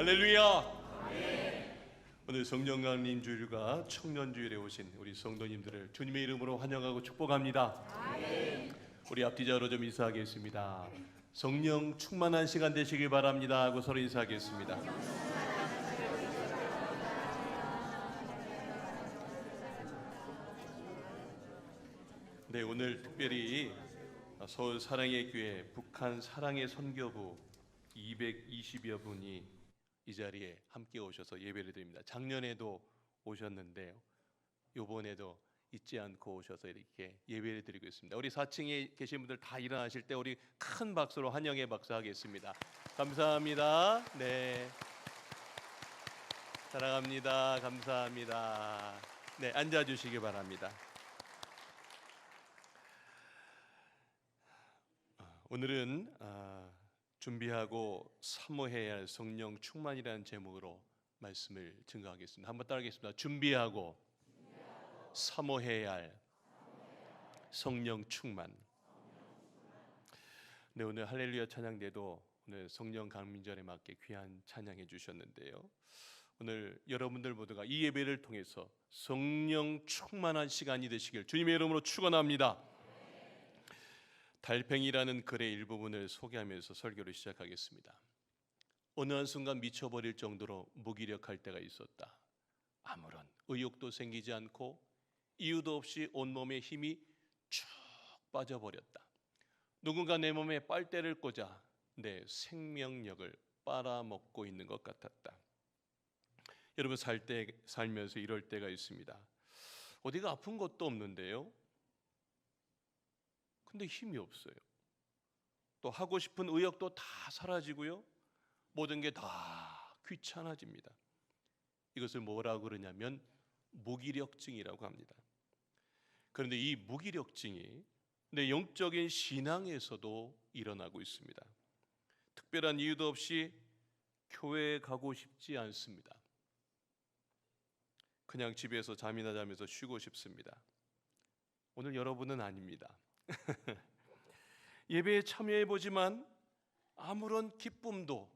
할렐루야. 오늘 성령강림 주일과 청년주일에 오신 우리 성도님들을 주님의 이름으로 환영하고 축복합니다. 우리 앞뒤자로 좀 인사하겠습니다. 성령 충만한 시간 되시길 바랍니다 하고 서로 인사하겠습니다. 네, 오늘 특별히 서울 사랑의 교회 북한 사랑의 선교부 220여 분이 이 자리에 함께 오셔서 예배를 드립니다. 작년에도 오셨는데요, 이번에도 잊지 않고 오셔서 이렇게 예배를 드리고 있습니다. 우리 4층에 계신 분들 다 일어나실 때 우리 큰 박수로 환영의 박수 하겠습니다. 감사합니다. 네, 사랑합니다. 감사합니다. 네, 앉아주시기 바랍니다. 오늘은 준비하고 사모해야 할 성령 충만이라는 제목으로 말씀을 증거하겠습니다. 한번 따라하겠습니다. 준비하고 사모해야 할 성령 충만. 네, 오늘 할렐루야 찬양대도 오늘 성령 강민절에 맞게 귀한 찬양해 주셨는데요, 오늘 여러분들 모두가 이 예배를 통해서 성령 충만한 시간이 되시길 주님의 이름으로 축원합니다. 달팽이라는 글의 일부분을 소개하면서 설교를 시작하겠습니다. 어느 한순간 미쳐버릴 정도로 무기력할 때가 있었다. 아무런 의욕도 생기지 않고 이유도 없이 온몸에 힘이 쭉 빠져버렸다. 누군가 내 몸에 빨대를 꽂아 내 생명력을 빨아먹고 있는 것 같았다. 여러분, 살면서 이럴 때가 있습니다. 어디가 아픈 것도 없는데요, 근데 힘이 없어요. 또 하고 싶은 의욕도 다 사라지고요, 모든 게 다 귀찮아집니다. 이것을 뭐라고 그러냐면 무기력증이라고 합니다. 그런데 이 무기력증이 내 영적인 신앙에서도 일어나고 있습니다. 특별한 이유도 없이 교회에 가고 싶지 않습니다. 그냥 집에서 잠이나 자면서 쉬고 싶습니다. 오늘 여러분은 아닙니다. 예배에 참여해보지만 아무런 기쁨도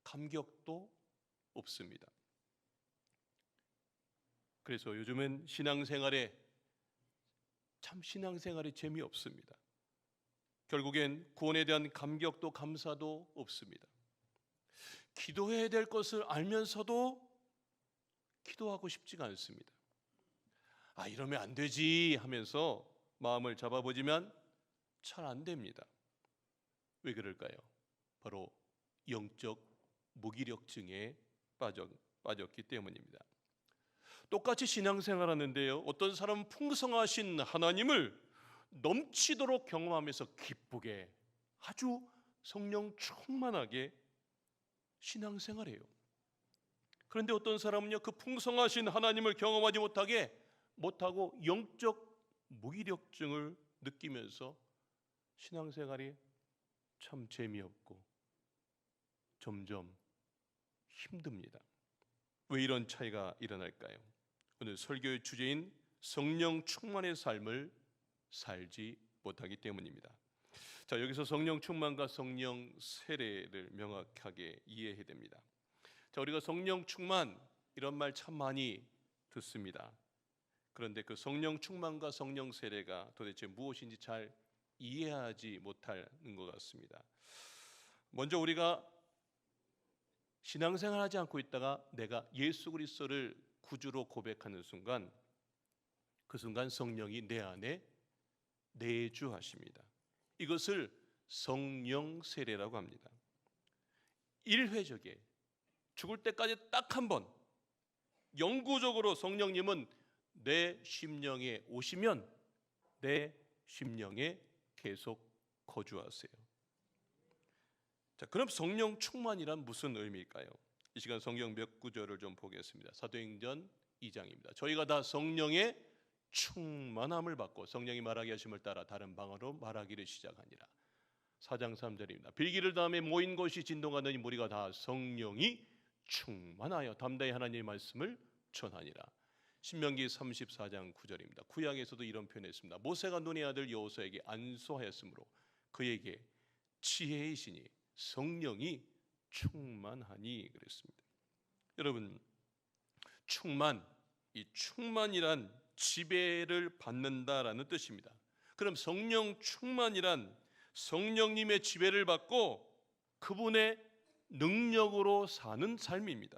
감격도 없습니다. 그래서 요즘은 신앙생활에 재미없습니다. 결국엔 구원에 대한 감격도 감사도 없습니다. 기도해야 될 것을 알면서도 기도하고 싶지가 않습니다. 이러면 안 되지 하면서 마음을 잡아보지만 잘 안 됩니다. 왜 그럴까요? 바로 영적 무기력증에 빠졌기 때문입니다. 똑같이 신앙생활 하는데요, 어떤 사람은 풍성하신 하나님을 넘치도록 경험하면서 기쁘게 아주 성령 충만하게 신앙생활해요. 그런데 어떤 사람은요, 그 풍성하신 하나님을 경험하지 못하고 영적 무기력증을 느끼면서 신앙생활이 참 재미없고 점점 힘듭니다. 왜 이런 차이가 일어날까요? 오늘 설교의 주제인 성령 충만의 삶을 살지 못하기 때문입니다. 자, 여기서 성령 충만과 성령 세례를 명확하게 이해해야 됩니다. 자, 우리가 성령 충만 이런 말 참 많이 듣습니다. 그런데 그 성령 충만과 성령 세례가 도대체 무엇인지 잘 이해하지 못하는 것 같습니다. 먼저 우리가 신앙생활하지 않고 있다가 내가 예수 그리스도를 구주로 고백하는 순간, 그 순간 성령이 내 안에 내주하십니다. 이것을 성령 세례라고 합니다. 1회적에 죽을 때까지 딱 한 번 영구적으로 성령님은 내 심령에 오시면 내 심령에 계속 거주하세요. 자, 그럼 성령 충만이란 무슨 의미일까요? 이 시간 성경 몇 구절을 좀 보겠습니다. 사도행전 2장입니다. 저희가 다 성령의 충만함을 받고 성령이 말하게 하심을 따라 다른 방언으로 말하기를 시작하니라. 4장 3절입니다. 빌기를 다음에 모인 것이 진동하더니 무리가 다 성령이 충만하여 담대히 하나님의 말씀을 전하니라. 신명기 34장 9절입니다. 구약에서도 이런 표현을 했습니다. 모세가 눈의 아들 여호수아에게 안수하였으므로 그에게 지혜이시니 성령이 충만하니 그랬습니다. 여러분, 이 충만이란 지배를 받는다라는 뜻입니다. 그럼 성령 충만이란 성령님의 지배를 받고 그분의 능력으로 사는 삶입니다.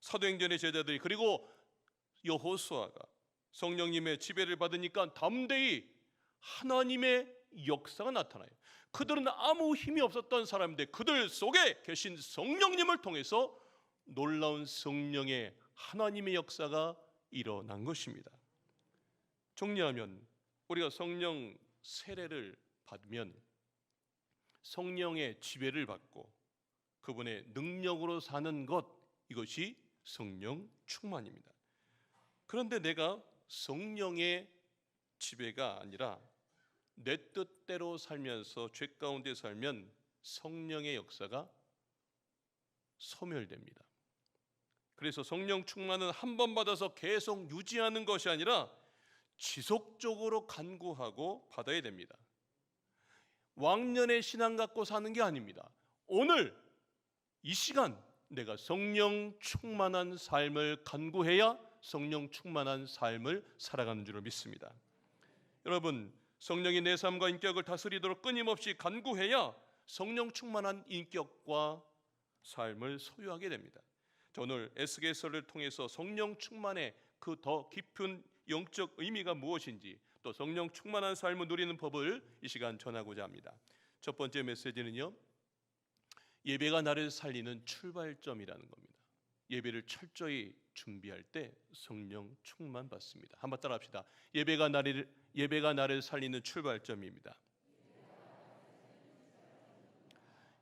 사도행전의 제자들이 그리고 여호수아가 성령님의 지배를 받으니까 담대히 하나님의 역사가 나타나요. 그들은 아무 힘이 없었던 사람인데 그들 속에 계신 성령님을 통해서 놀라운 성령의 하나님의 역사가 일어난 것입니다. 정리하면 우리가 성령 세례를 받으면 성령의 지배를 받고 그분의 능력으로 사는 것, 이것이 성령 충만입니다. 그런데 내가 성령의 지배가 아니라 내 뜻대로 살면서 죄 가운데 살면 성령의 역사가 소멸됩니다. 그래서 성령 충만은 한 번 받아서 계속 유지하는 것이 아니라 지속적으로 간구하고 받아야 됩니다. 왕년의 신앙 갖고 사는 게 아닙니다. 오늘 이 시간 내가 성령 충만한 삶을 간구해야 성령 충만한 삶을 살아가는 줄을 믿습니다. 여러분, 성령이 내 삶과 인격을 다스리도록 끊임없이 간구해야 성령 충만한 인격과 삶을 소유하게 됩니다. 오늘 에스겔서를 통해서 성령 충만의 그 더 깊은 영적 의미가 무엇인지, 또 성령 충만한 삶을 누리는 법을 이 시간 전하고자 합니다. 첫 번째 메시지는요, 예배가 나를 살리는 출발점이라는 겁니다. 예배를 철저히 준비할 때 성령 충만 받습니다. 한번 따라합시다. 예배가 나를 살리는 출발점입니다.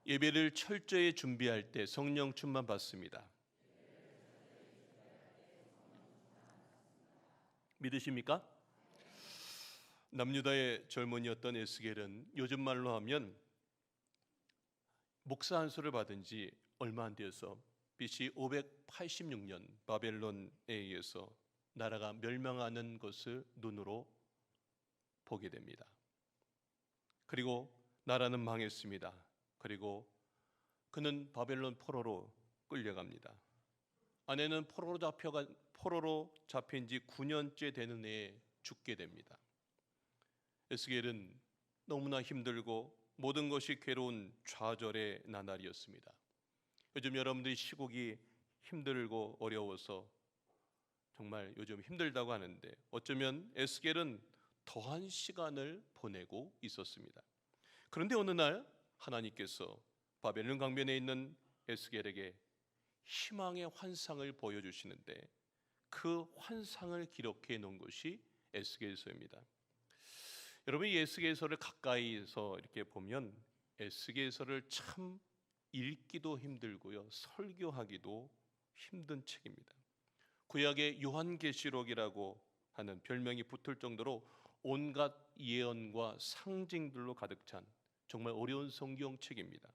예배를 철저히 준비할 때 성령 충만 받습니다. 믿으십니까? 남유다의 젊은이였던 에스겔은 요즘 말로 하면 목사 안수를 받은 지 얼마 안 되어서 BC 586년 바벨론에 의해서 나라가 멸망하는 것을 눈으로 보게 됩니다. 그리고 나라는 망했습니다. 그리고 그는 바벨론 포로로 끌려갑니다. 아내는 포로로 잡힌 지 9년째 되는 해에 죽게 됩니다. 에스겔은 너무나 힘들고 모든 것이 괴로운 좌절의 나날이었습니다. 요즘 여러분들이 시국이 힘들고 어려워서 정말 요즘 힘들다고 하는데 어쩌면 에스겔은 더한 시간을 보내고 있었습니다. 그런데 어느 날 하나님께서 바벨론 강변에 있는 에스겔에게 희망의 환상을 보여주시는데 그 환상을 기록해 놓은 것이 에스겔서입니다. 여러분, 이 에스겔서를 가까이서 이렇게 보면 에스겔서를 참 읽기도 힘들고요, 설교하기도 힘든 책입니다. 구약의 요한계시록이라고 하는 별명이 붙을 정도로 온갖 예언과 상징들로 가득 찬 정말 어려운 성경책입니다.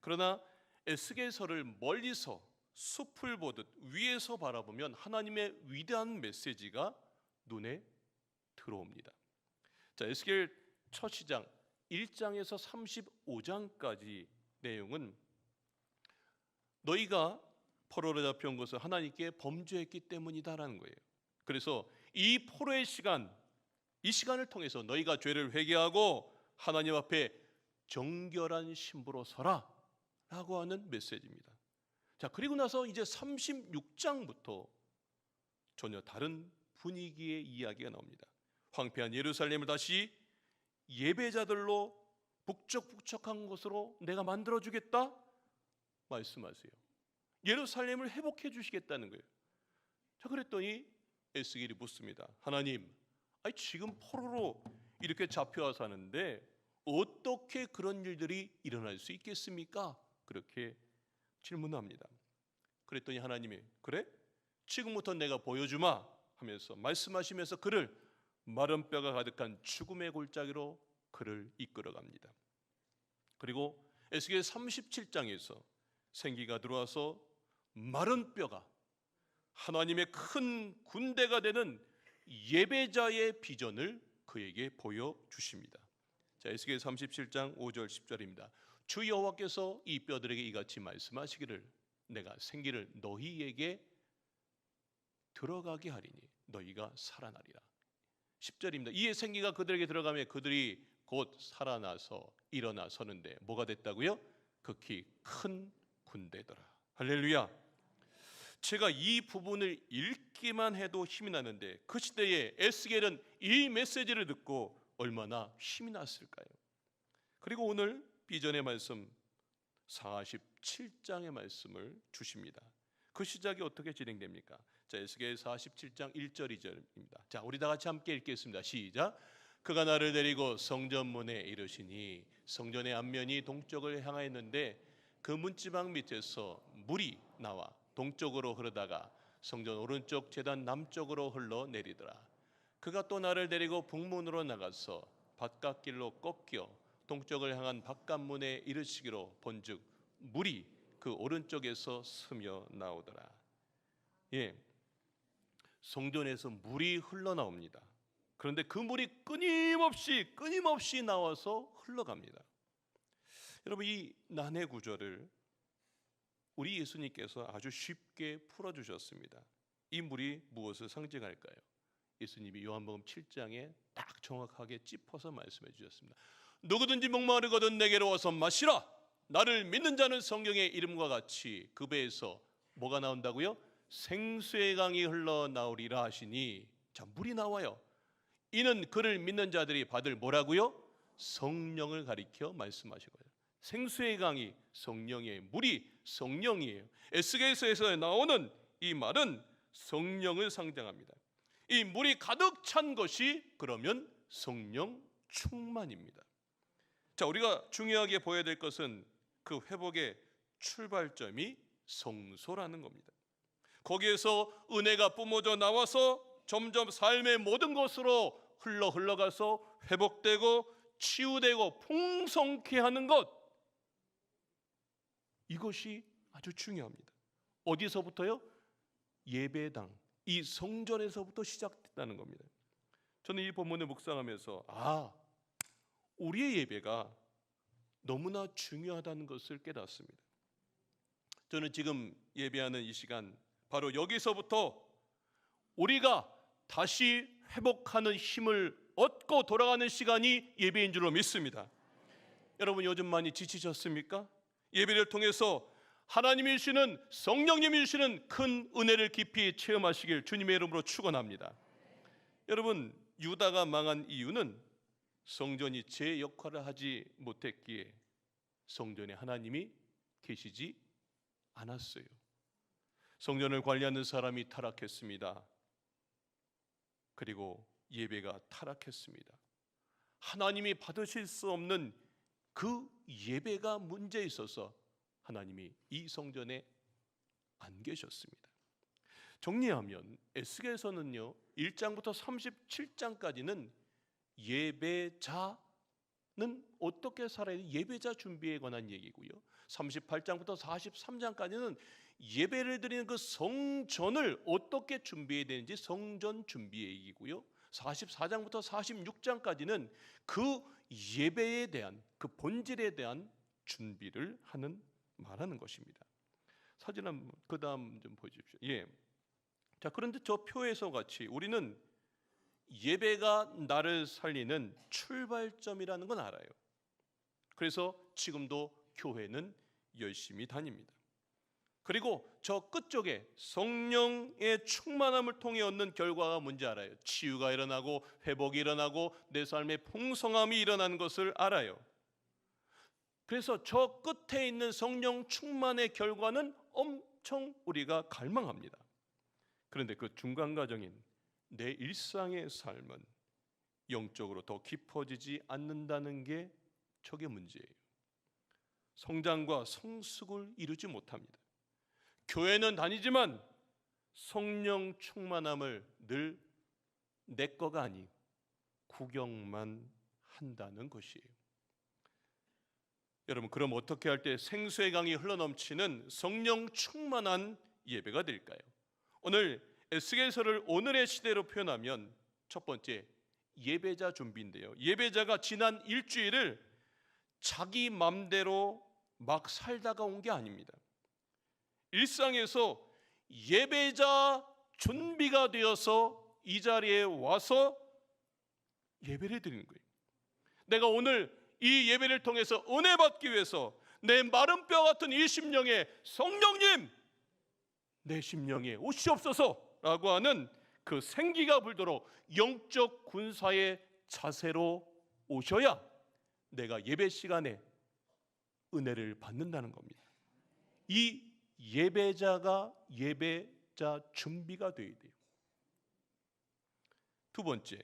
그러나 에스겔서를 멀리서 숲을 보듯 위에서 바라보면 하나님의 위대한 메시지가 눈에 들어옵니다. 자, 에스겔 첫 시장 1장에서 35장까지 내용은 너희가 포로로 잡혀온 것은 하나님께 범죄했기 때문이다라는 거예요. 그래서 이 포로의 시간, 이 시간을 통해서 너희가 죄를 회개하고 하나님 앞에 정결한 신부로 서라 라고 하는 메시지입니다. 자, 그리고 나서 이제 36장부터 전혀 다른 분위기의 이야기가 나옵니다. 황폐한 예루살렘을 다시 예배자들로 북적북적한 곳으로 내가 만들어주겠다 말씀하세요. 예루살렘을 회복해 주시겠다는 거예요. 자, 그랬더니 에스겔이 묻습니다. 하나님, 지금 포로로 이렇게 잡혀와 사는데 어떻게 그런 일들이 일어날 수 있겠습니까? 그렇게 질문합니다. 그랬더니 하나님이 그래? 지금부터 내가 보여주마 하면서 말씀하시면서 그를 마른 뼈가 가득한 죽음의 골짜기로 그를 이끌어갑니다. 그리고 에스겔 37장에서 생기가 들어와서 마른 뼈가 하나님의 큰 군대가 되는 예배자의 비전을 그에게 보여주십니다. 자, 에스겔 37장 5절 10절입니다. 주 여호와께서 이 뼈들에게 이같이 말씀하시기를 내가 생기를 너희에게 들어가게 하리니 너희가 살아나리라. 10절입니다. 이에 생기가 그들에게 들어가며 그들이 곧 살아나서 일어나 서는데 뭐가 됐다고요? 극히 큰 군대더라. 할렐루야. 제가 이 부분을 읽기만 해도 힘이 나는데 그 시대에 에스겔은 이 메시지를 듣고 얼마나 힘이 났을까요? 그리고 오늘 비전의 말씀 47장의 말씀을 주십니다. 그 시작이 어떻게 진행됩니까? 자, 에스겔 47장 1절 2절입니다. 자, 우리 다 같이 함께 읽겠습니다. 시작. 그가 나를 데리고 성전 문에 이르시니 성전의 앞면이 동쪽을 향하였는데 그 문지방 밑에서 물이 나와 동쪽으로 흐르다가 성전 오른쪽 제단 남쪽으로 흘러내리더라. 그가 또 나를 데리고 북문으로 나가서 바깥길로 꺾여 동쪽을 향한 바깥문에 이르시기로 본즉 물이 그 오른쪽에서 스며 나오더라. 예, 성전에서 물이 흘러나옵니다. 그런데 그 물이 끊임없이 나와서 흘러갑니다. 여러분, 이 난해 구절을 우리 예수님께서 아주 쉽게 풀어주셨습니다. 이 물이 무엇을 상징할까요? 예수님이 요한복음 7장에 딱 정확하게 짚어서 말씀해 주셨습니다. 누구든지 목마르거든 내게로 와서 마시라. 나를 믿는 자는 성경의 이름과 같이 그 배에서 뭐가 나온다고요? 생수의 강이 흘러나오리라 하시니, 자, 물이 나와요. 이는 그를 믿는 자들이 받을 뭐라고요? 성령을 가리켜 말씀하신 거예요. 생수의 강이 성령이에요. 물이 성령이에요. 에스겔서에서 나오는 이 말은 성령을 상징합니다. 이 물이 가득 찬 것이 그러면 성령 충만입니다. 자, 우리가 중요하게 보여야 될 것은 그 회복의 출발점이 성소라는 겁니다. 거기에서 은혜가 뿜어져 나와서 점점 삶의 모든 것으로 흘러가서 회복되고 치유되고 풍성케 하는 것, 이것이 아주 중요합니다. 어디서부터요? 예배당, 이 성전에서부터 시작됐다는 겁니다. 저는 이 본문을 묵상하면서 우리의 예배가 너무나 중요하다는 것을 깨닫습니다. 저는 지금 예배하는 이 시간 바로 여기서부터 우리가 다시 회복하는 힘을 얻고 돌아가는 시간이 예배인 줄로 믿습니다. 여러분, 요즘 많이 지치셨습니까? 예배를 통해서 하나님이 주시는, 성령님이 주시는 큰 은혜를 깊이 체험하시길 주님의 이름으로 축원합니다. 여러분, 유다가 망한 이유는 성전이 제 역할을 하지 못했기에 성전에 하나님이 계시지 않았어요. 성전을 관리하는 사람이 타락했습니다. 그리고 예배가 타락했습니다. 하나님이 받으실 수 없는 그 예배가 문제 있어서 하나님이 이 성전에 안 계셨습니다. 정리하면 에스겔서는요 1장부터 37장까지는 예배자는 어떻게 살아야 돼? 예배자 준비에 관한 얘기고요. 38장부터 43장까지는 예배를 드리는 그 성전을 어떻게 준비해야 되는지 성전 준비의 얘기고요. 44장부터 46장까지는 그 예배에 대한, 그 본질에 대한 준비를 말하는 것입니다. 사진 한번 그 다음 좀 보여주십시오. 예. 자, 그런데 저 표에서 같이 우리는 예배가 나를 살리는 출발점이라는 건 알아요. 그래서 지금도 교회는 열심히 다닙니다. 그리고 저 끝쪽에 성령의 충만함을 통해 얻는 결과가 뭔지 알아요. 치유가 일어나고 회복이 일어나고 내 삶의 풍성함이 일어나는 것을 알아요. 그래서 저 끝에 있는 성령 충만의 결과는 엄청 우리가 갈망합니다. 그런데 그 중간 과정인 내 일상의 삶은 영적으로 더 깊어지지 않는다는 게 저게 문제예요. 성장과 성숙을 이루지 못합니다. 교회는 다니지만 성령 충만함을 늘 내 거가 아닌 구경만 한다는 것이에요. 여러분, 그럼 어떻게 할 때 생수의 강이 흘러넘치는 성령 충만한 예배가 될까요? 오늘 에스겔서를 오늘의 시대로 표현하면 첫 번째, 예배자 준비인데요. 예배자가 지난 일주일을 자기 맘대로 막 살다가 온 게 아닙니다. 일상에서 예배자 준비가 되어서 이 자리에 와서 예배를 드리는 거예요. 내가 오늘 이 예배를 통해서 은혜 받기 위해서 내 마른 뼈 같은 이 심령에 성령님 내 심령에 오시옵소서라고 하는 그 생기가 불도록 영적 군사의 자세로 오셔야 내가 예배 시간에 은혜를 받는다는 겁니다. 이 예배자가 예배자 준비가 되어야 돼요. 두 번째,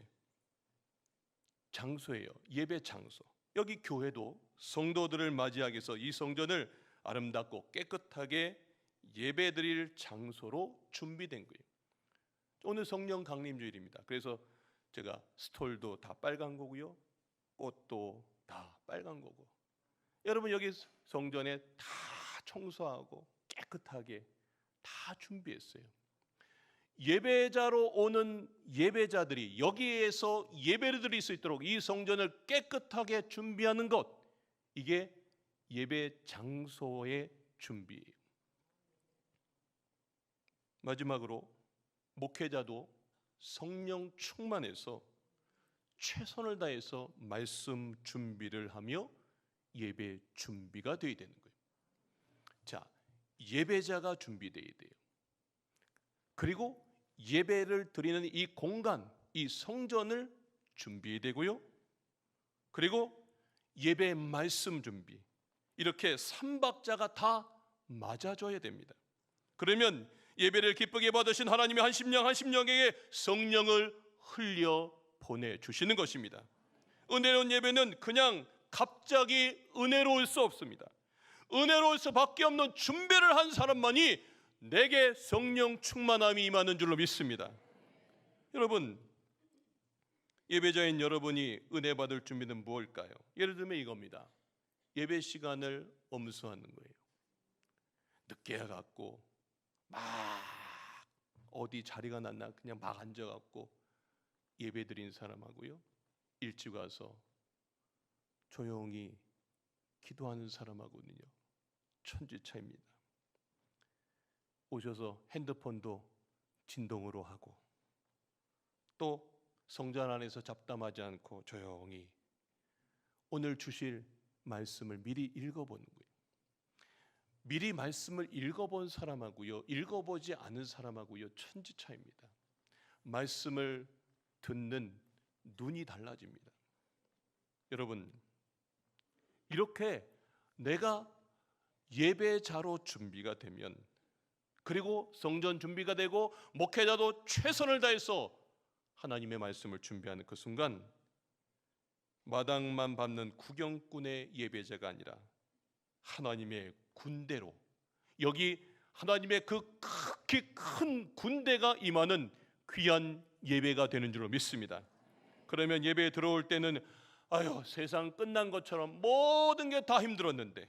장소예요. 예배 장소. 여기 교회도 성도들을 맞이하기 위해서 이 성전을 아름답고 깨끗하게 예배드릴 장소로 준비된 거예요. 오늘 성령 강림주일입니다. 그래서 제가 스톨도 다 빨간 거고요, 꽃도 다 빨간 거고, 여러분 여기 성전에 다 청소하고 깨끗하게 다 준비했어요. 예배자로 오는 예배자들이 여기에서 예배를 드릴 수 있도록 이 성전을 깨끗하게 준비하는 것, 이게 예배 장소의 준비예요. 마지막으로 목회자도 성령 충만해서 최선을 다해서 말씀 준비를 하며 예배 준비가 되어야 되는 거예요. 자, 예배자가 준비되어야 돼요. 그리고 예배를 드리는 이 공간, 이 성전을 준비해야 되고요. 그리고 예배 말씀 준비, 이렇게 삼박자가 다 맞아줘야 됩니다. 그러면 예배를 기쁘게 받으신 하나님의 한 심령 한 심령에게 성령을 흘려 보내주시는 것입니다. 은혜로운 예배는 그냥 갑자기 은혜로울 수 없습니다. 은혜로울 수밖에 없는 준비를 한 사람만이 내게 성령 충만함이 임하는 줄로 믿습니다. 여러분, 예배자인 여러분이 은혜 받을 준비는 무엇일까요? 예를 들면 이겁니다. 예배 시간을 엄수하는 거예요. 늦게 와갖고 막 어디 자리가 났나 그냥 막 앉아갖고 예배 드린 사람하고요, 일찍 와서 조용히 기도하는 사람하고는요 천지 차이입니다. 오셔서 핸드폰도 진동으로 하고 또 성전 안에서 잡담하지 않고 조용히 오늘 주실 말씀을 미리 읽어보는 거예요. 미리 말씀을 읽어본 사람하고요, 읽어보지 않은 사람하고요 천지 차이입니다. 말씀을 듣는 눈이 달라집니다. 여러분, 이렇게 내가 예배자로 준비가 되면, 그리고 성전 준비가 되고 목회자도 최선을 다해서 하나님의 말씀을 준비하는 그 순간, 마당만 밟는 구경꾼의 예배자가 아니라 하나님의 군대로, 여기 하나님의 그 극히 큰 군대가 임하는 귀한 예배가 되는 줄로 믿습니다. 그러면 예배에 들어올 때는 아유, 세상 끝난 것처럼 모든 게 다 힘들었는데,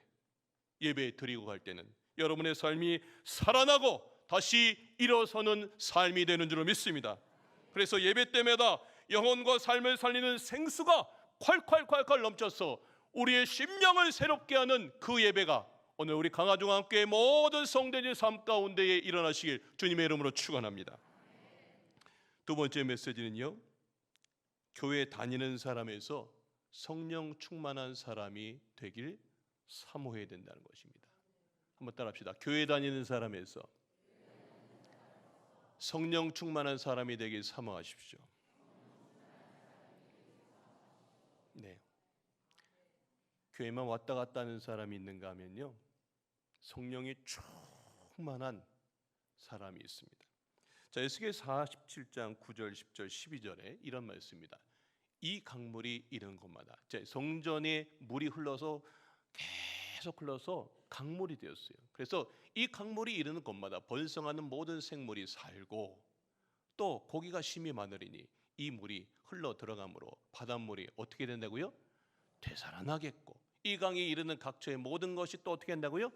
예배 드리고 갈 때는 여러분의 삶이 살아나고 다시 일어서는 삶이 되는 줄로 믿습니다. 그래서 예배 때마다 영혼과 삶을 살리는 생수가 콸콸콸콸 넘쳐서 우리의 심령을 새롭게 하는 그 예배가 오늘 우리 강화중앙교회 모든 성도의 삶 가운데에 일어나시길 주님의 이름으로 축원합니다. 두 번째 메시지는요, 교회 다니는 사람에서 성령 충만한 사람이 되길 사모해야 된다는 것입니다. 한번 따라합시다. 교회 다니는 사람에서 성령 충만한 사람이 되길 사모하십시오. 네. 교회만 왔다 갔다 하는 사람이 있는가 하면요, 성령이 충만한 사람이 있습니다. 자, 에스겔 47장 9절, 10절, 12절에 이런 말씀입니다. 이 강물이 이른 곳마다, 성전에 물이 흘러서 계속 흘러서 강물이 되었어요. 그래서 이 강물이 이르는 곳마다 번성하는 모든 생물이 살고 또 고기가 심히 많으리니 이 물이 흘러 들어가므로 바닷물이 어떻게 된다고요? 되살아나겠고 이 강이 이르는 각처의 모든 것이 또 어떻게 된다고요?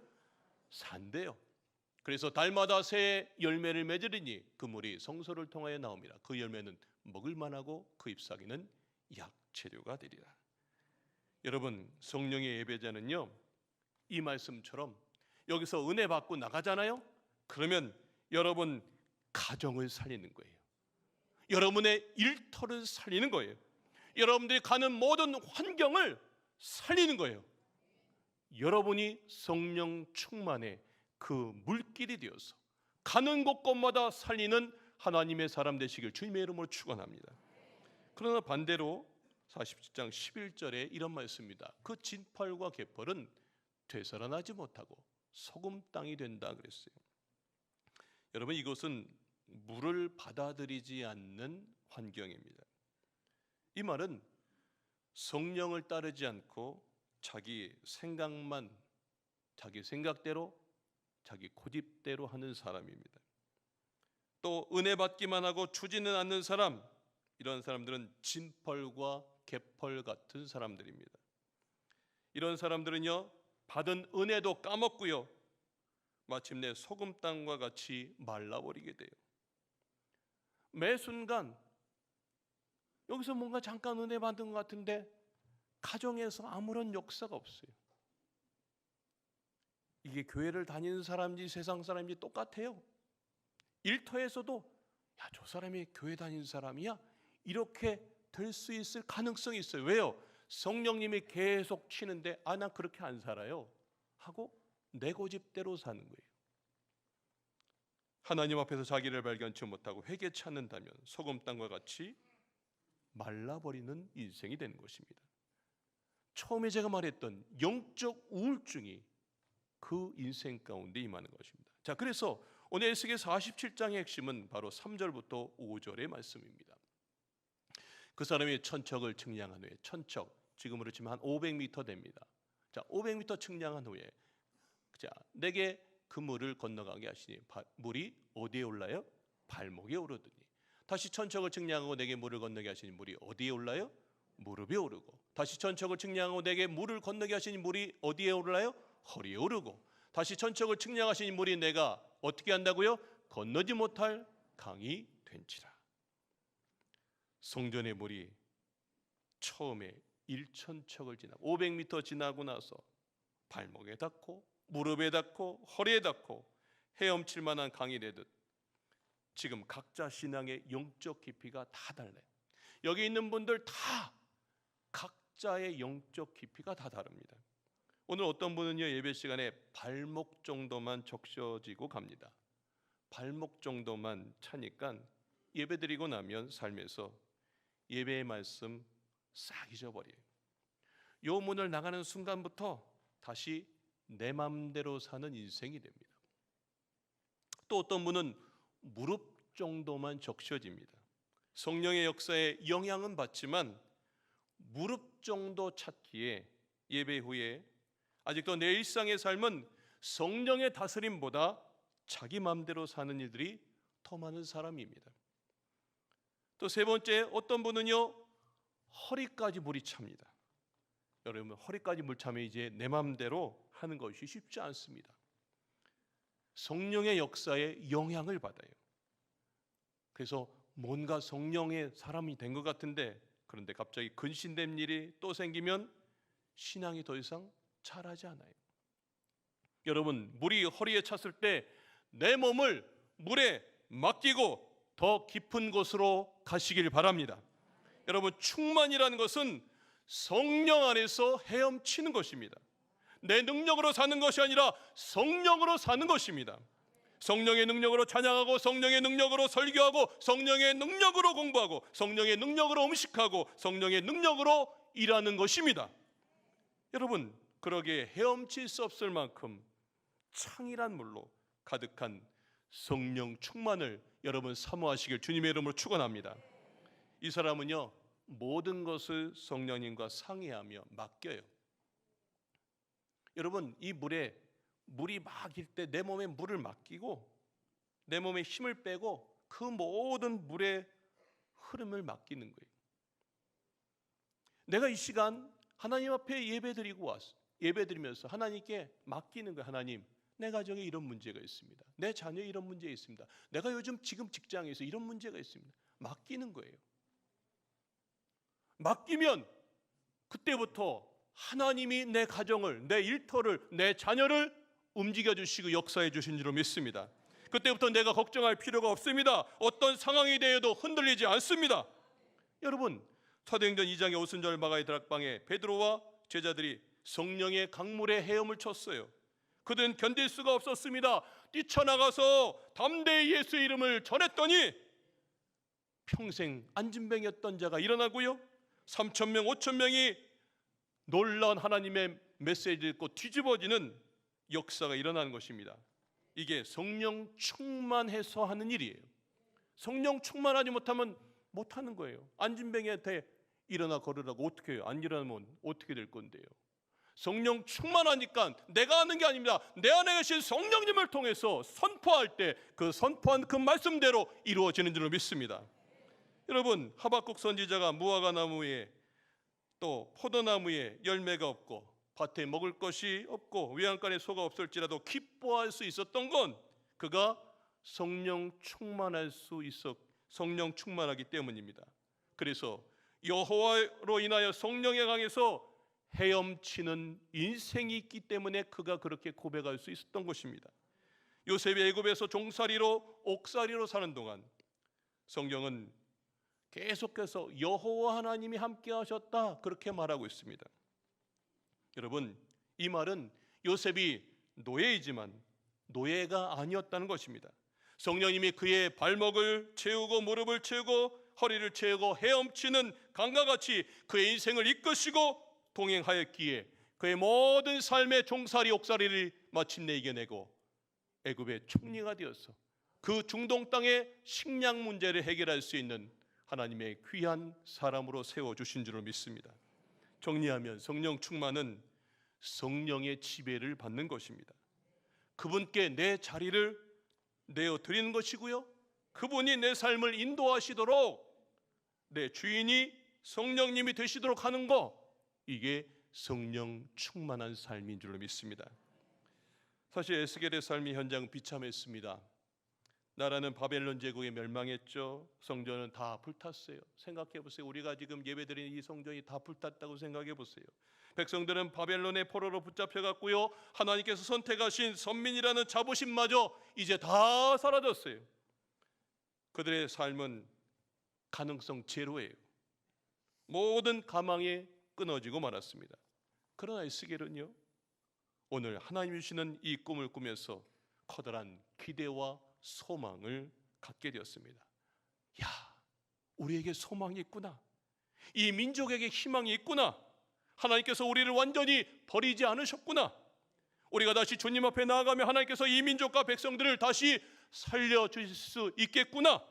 산대요. 그래서 달마다 새 열매를 맺으리니 그 물이 성소를 통하여 나옵니다. 그 열매는 먹을 만하고 그 잎사귀는 약재료가 되리라. 여러분, 성령의 예배자는요, 이 말씀처럼 여기서 은혜 받고 나가잖아요. 그러면 여러분 가정을 살리는 거예요. 여러분의 일터를 살리는 거예요. 여러분들이 가는 모든 환경을 살리는 거예요. 여러분이 성령 충만의 그 물길이 되어서 가는 곳곳마다 살리는 하나님의 사람 되시길 주님의 이름으로 축원합니다. 그러나 반대로 47장 11절에 이런 말씀입니다. 그 진펄과 개펄은 되살아나지 못하고 소금 땅이 된다 그랬어요. 여러분, 이것은 물을 받아들이지 않는 환경입니다. 이 말은 성령을 따르지 않고 자기 생각만, 자기 생각대로, 자기 고집대로 하는 사람입니다. 또 은혜 받기만 하고 주지는 않는 사람, 이런 사람들은 진펄과 개펄 같은 사람들입니다. 이런 사람들은요, 받은 은혜도 까먹고요, 마침내 소금 땅과 같이 말라버리게 돼요. 매 순간 여기서 뭔가 잠깐 은혜 받은 것 같은데 가정에서 아무런 역사가 없어요. 이게 교회를 다니는 사람인지 세상 사람인지 똑같아요. 일터에서도 야, 저 사람이 교회 다니는 사람이야? 이렇게 될 수 있을 가능성이 있어요. 왜요? 성령님이 계속 치는데 아, 난 그렇게 안 살아요 하고 내 고집대로 사는 거예요. 하나님 앞에서 자기를 발견치 못하고 회개치 않는다면 소금 땅과 같이 말라버리는 인생이 되는 것입니다. 처음에 제가 말했던 영적 우울증이 그 인생 가운데 임하는 것입니다. 자, 그래서 오늘 에스겔 47장의 핵심은 바로 3절부터 5절의 말씀입니다. 그 사람이 천척을 측량한 후에, 천척 지금으로 치면 한 500m 됩니다. 자, 500m 측량한 후에 자, 내게 그 물을 건너가게 하시니 물이 어디에 올라요? 발목에 오르더니. 다시 천척을 측량하고 내게 물을 건너게 하시니 물이 어디에 올라요? 무릎에 오르고. 다시 천척을 측량하고 내게 물을 건너게 하시니 물이 어디에 올라요? 허리에 오르고. 다시 천척을 측량하시니 물이 내가 어떻게 한다고요? 건너지 못할 강이 된지라. 성전의 물이 처음에 1,000척을 지나고 500m 지나고 나서 발목에 닿고 무릎에 닿고 허리에 닿고 헤엄칠 만한 강이 되듯 지금 각자 신앙의 영적 깊이가 다 달라요. 여기 있는 분들 다 각자의 영적 깊이가 다 다릅니다. 오늘 어떤 분은요, 예배 시간에 발목 정도만 적셔지고 갑니다. 발목 정도만 차니까 예배 드리고 나면 삶에서 예배의 말씀 싹 잊어버려요. 요 문을 나가는 순간부터 다시 내 맘대로 사는 인생이 됩니다. 또 어떤 분은 무릎 정도만 적셔집니다. 성령의 역사에 영향은 받지만 무릎 정도 찾기에 예배 후에 아직도 내 일상의 삶은 성령의 다스림보다 자기 마음대로 사는 일들이 더 많은 사람입니다. 또 세 번째, 어떤 분은요, 허리까지 물이 찹니다. 여러분, 허리까지 물 차면 이제 내 마음대로 하는 것이 쉽지 않습니다. 성령의 역사에 영향을 받아요. 그래서 뭔가 성령의 사람이 된 것 같은데, 그런데 갑자기 근신된 일이 또 생기면 신앙이 더 이상 자라지 않아요. 여러분, 물이 허리에 찼을 때 내 몸을 물에 맡기고 더 깊은 곳으로 가시길 바랍니다. 여러분, 충만이라는 것은 성령 안에서 헤엄치는 것입니다. 내 능력으로 사는 것이 아니라 성령으로 사는 것입니다. 성령의 능력으로 찬양하고 성령의 능력으로 설교하고 성령의 능력으로 공부하고 성령의 능력으로 음식하고 성령의 능력으로 일하는 것입니다. 여러분, 그러기에 헤엄칠 수 없을 만큼 창이란 물로 가득한 성령 충만을 여러분 사모하시길 주님의 이름으로 축원합니다. 이 사람은요, 모든 것을 성령님과 상의하며 맡겨요. 여러분, 이 물이 막 일 때 내 몸에 물을 맡기고 내 몸에 힘을 빼고 그 모든 물의 흐름을 맡기는 거예요. 내가 이 시간 하나님 앞에 예배드리면서 하나님께 맡기는 거예요. 하나님, 내 가정에 이런 문제가 있습니다. 내 자녀에 이런 문제가 있습니다. 내가 요즘 지금 직장에서 이런 문제가 있습니다. 맡기는 거예요. 맡기면 그때부터 하나님이 내 가정을, 내 일터를, 내 자녀를 움직여 주시고 역사해 주신 줄로 믿습니다. 그때부터 내가 걱정할 필요가 없습니다. 어떤 상황이 되어도 흔들리지 않습니다. 여러분, 사도행전 2장의 오순절 마가의 다락방에 베드로와 제자들이 성령의 강물에 헤엄을 쳤어요. 그들은 견딜 수가 없었습니다. 뛰쳐나가서 담대히 예수의 이름을 전했더니 평생 안진뱅이였던 자가 일어나고요, 3,000명 5,000명이 놀라운 하나님의 메시지를 듣고 뒤집어지는 역사가 일어나는 것입니다. 이게 성령 충만해서 하는 일이에요. 성령 충만하지 못하면 못하는 거예요. 안진뱅이한테 일어나 걸으라고 어떻게 해요? 안 일어나면 어떻게 될 건데요? 성령 충만하니까 내가 하는 게 아닙니다. 내 안에 계신 성령님을 통해서 선포할 때 그 선포한 그 말씀대로 이루어지는 줄로 믿습니다. 여러분, 하박국 선지자가 무화과 나무에 또 포도나무에 열매가 없고 밭에 먹을 것이 없고 외양간에 소가 없을지라도 기뻐할 수 있었던 건 그가 성령 충만하기 때문입니다. 그래서 여호와로 인하여 성령에 강해서 헤엄치는 인생이 있기 때문에 그가 그렇게 고백할 수 있었던 것입니다. 요셉이 애굽에서 종살이로 옥살이로 사는 동안 성경은 계속해서 여호와 하나님이 함께 하셨다 그렇게 말하고 있습니다. 여러분, 이 말은 요셉이 노예이지만 노예가 아니었다는 것입니다. 성령님이 그의 발목을 채우고 무릎을 채우고 허리를 채우고 헤엄치는 강과 같이 그의 인생을 이끄시고 동행하였기에 그의 모든 삶의 종살이 옥살이를 마침내 이겨내고 애굽의 총리가 되어서 그 중동 땅의 식량 문제를 해결할 수 있는 하나님의 귀한 사람으로 세워주신 줄을 믿습니다. 정리하면 성령 충만은 성령의 지배를 받는 것입니다. 그분께 내 자리를 내어드리는 것이고요, 그분이 내 삶을 인도하시도록 내 주인이 성령님이 되시도록 하는 거, 이게 성령 충만한 삶인 줄로 믿습니다. 사실 에스겔의 삶의 현장은 비참했습니다. 나라는 바벨론 제국에 멸망했죠. 성전은 다 불탔어요. 생각해 보세요. 우리가 지금 예배드리는 이 성전이 다 불탔다고 생각해 보세요. 백성들은 바벨론의 포로로 붙잡혀갔고요, 하나님께서 선택하신 선민이라는 자부심마저 이제 다 사라졌어요. 그들의 삶은 가능성 제로예요. 모든 가망이 끊어지고 말았습니다. 그러나 에스겔은요, 오늘 하나님이 주시는 이 꿈을 꾸면서 커다란 기대와 소망을 갖게 되었습니다. 야, 우리에게 소망이 있구나. 이 민족에게 희망이 있구나. 하나님께서 우리를 완전히 버리지 않으셨구나. 우리가 다시 주님 앞에 나아가며 하나님께서 이 민족과 백성들을 다시 살려주실 수 있겠구나.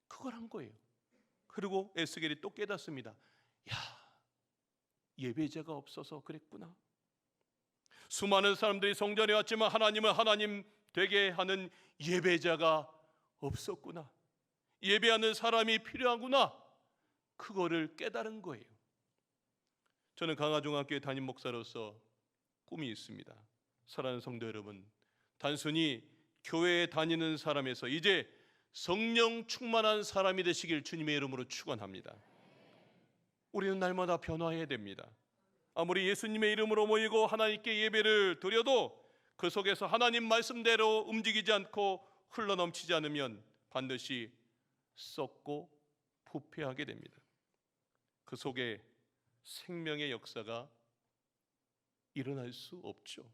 그걸 한 거예요. 그리고 에스겔이 또 깨닫습니다. 야, 예배자가 없어서 그랬구나. 수많은 사람들이 성전에 왔지만 하나님은 하나님 되게 하는 예배자가 없었구나. 예배하는 사람이 필요하구나. 그거를 깨달은 거예요. 저는 강화중학교의 담임 목사로서 꿈이 있습니다. 사랑하는 성도 여러분, 단순히 교회에 다니는 사람에서 이제 성령 충만한 사람이 되시길 주님의 이름으로 축원합니다. 우리는 날마다 변화해야 됩니다. 아무리 예수님의 이름으로 모이고 하나님께 예배를 드려도 그 속에서 하나님 말씀대로 움직이지 않고 흘러넘치지 않으면 반드시 썩고 부패하게 됩니다. 그 속에 생명의 역사가 일어날 수 없죠.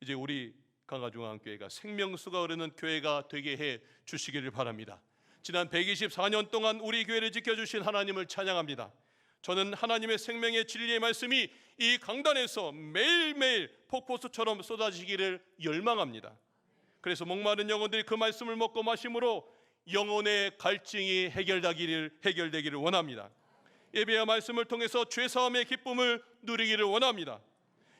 이제 우리 강화중앙교회가 생명수가 흐르는 교회가 되게 해 주시기를 바랍니다. 지난 124년 동안 우리 교회를 지켜주신 하나님을 찬양합니다. 저는 하나님의 생명의 진리의 말씀이 이 강단에서 매일매일 폭포수처럼 쏟아지기를 열망합니다. 그래서 목마른 영혼들이 그 말씀을 먹고 마심으로 영혼의 갈증이 해결되기를 원합니다. 예배와 말씀을 통해서 죄사함의 기쁨을 누리기를 원합니다.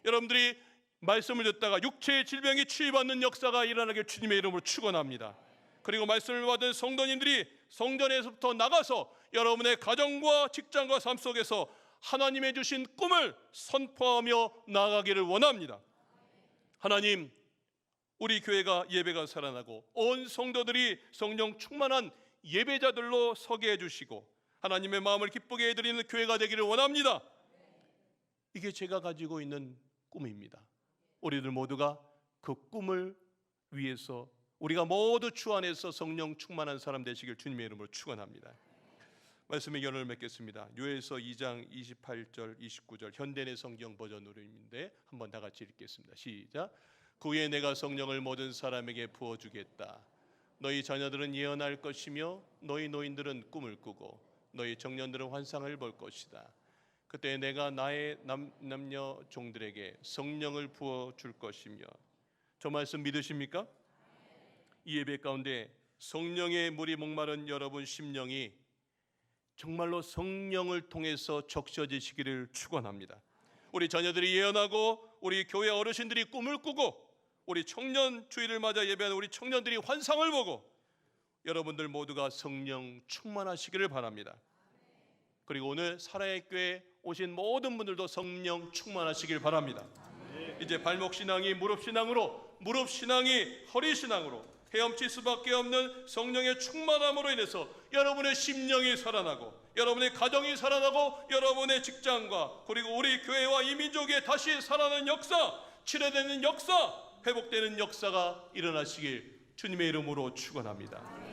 여러분들이 말씀을 듣다가 육체의 질병이 치유받는 역사가 일어나길 주님의 이름으로 축원합니다. 그리고 말씀을 받은 성도님들이 성전에서부터 나가서 여러분의 가정과 직장과 삶 속에서 하나님의 주신 꿈을 선포하며 나아가기를 원합니다. 하나님, 우리 교회가 예배가 살아나고 온 성도들이 성령 충만한 예배자들로 서게 해주시고 하나님의 마음을 기쁘게 해드리는 교회가 되기를 원합니다. 이게 제가 가지고 있는 꿈입니다. 우리들 모두가 그 꿈을 위해서 우리가 모두 주 안에서 성령 충만한 사람 되시길 주님의 이름으로 축원합니다. 말씀의 연을 맺겠습니다. 요에서 2장 28절 29절 현대의 성경 버전으로인데 한번 다 같이 읽겠습니다. 시작. 그 후에 내가 성령을 모든 사람에게 부어주겠다. 너희 자녀들은 예언할 것이며 너희 노인들은 꿈을 꾸고 너희 청년들은 환상을 볼 것이다. 그때 내가 나의 남녀 종들에게 성령을 부어줄 것이며. 저 말씀 믿으십니까? 이 예배 가운데 성령의 물이 목마른 여러분 심령이 정말로 성령을 통해서 적셔지시기를 축원합니다. 우리 자녀들이 예언하고 우리 교회 어르신들이 꿈을 꾸고 우리 청년 주일을 맞아 예배하는 우리 청년들이 환상을 보고 여러분들 모두가 성령 충만하시기를 바랍니다. 그리고 오늘 살아의 교회 오신 모든 분들도 성령 충만하시길 바랍니다. 이제 발목신앙이 무릎신앙으로, 무릎신앙이 허리신앙으로 헤엄칠 수밖에 없는 성령의 충만함으로 인해서 여러분의 심령이 살아나고 여러분의 가정이 살아나고 여러분의 직장과 그리고 우리 교회와 이 민족에 다시 살아나는 역사, 치료되는 역사, 회복되는 역사가 일어나시길 주님의 이름으로 축원합니다.